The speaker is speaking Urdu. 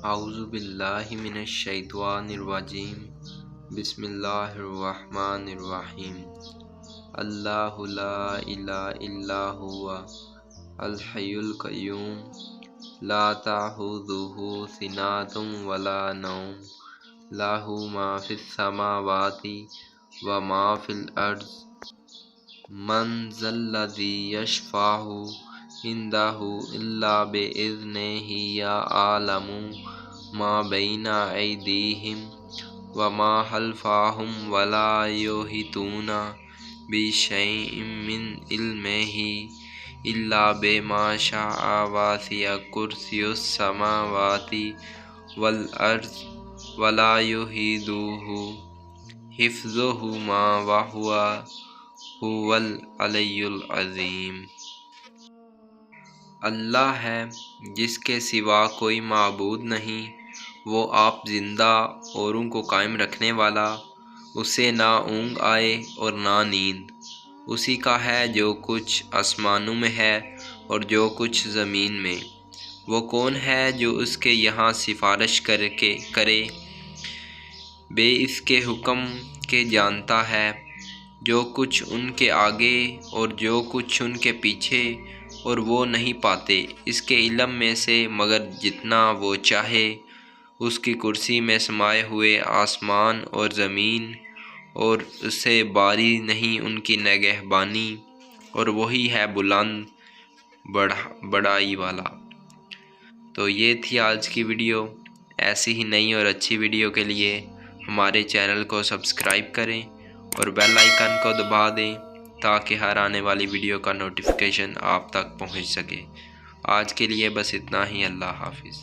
اعوذ باللہ من الشیطان الرجیم بسم اللہ الرحمن الرحیم اللہ لا الہ الا هو الحی القیوم لا تأخذہ سنۃ ولا نوم لہ ما فی السماوات وما فی الارض من ذا الذی یشفع عنده الا بإذنہ یعلم ما بین ایدیہم وما خلفہم ولا یحیطون بشیء من علمہ الا بما شاء وسع کرسیہ السماوات والارض ولا یحیطون حفظہما وہو العلی العظیم۔ اللہ ہے جس کے سوا کوئی معبود نہیں، وہ آپ زندہ اوروں کو قائم رکھنے والا، اسے نہ اونگ آئے اور نہ نیند۔ اسی کا ہے جو کچھ آسمانوں میں ہے اور جو کچھ زمین میں۔ وہ کون ہے جو اس کے یہاں سفارش کرے بے اس کے حکم کے جانتا ہے جو کچھ ان کے آگے اور جو کچھ ان کے پیچھے، اور وہ نہیں پاتے اس کے علم میں سے مگر جتنا وہ چاہے۔ اس کی کرسی میں سمائے ہوئے آسمان اور زمین، اور اسے باری نہیں ان کی نگہبانی، اور وہی ہے بلند بڑائی والا۔ تو یہ تھی آج کی ویڈیو۔ ایسی ہی نئی اور اچھی ویڈیو کے لیے ہمارے چینل کو سبسکرائب کریں اور بیل آئیکن کو دبا دیں تاکہ ہر آنے والی ویڈیو کا نوٹیفیکیشن آپ تک پہنچ سکے۔ آج کے لیے بس اتنا ہی۔ اللہ حافظ۔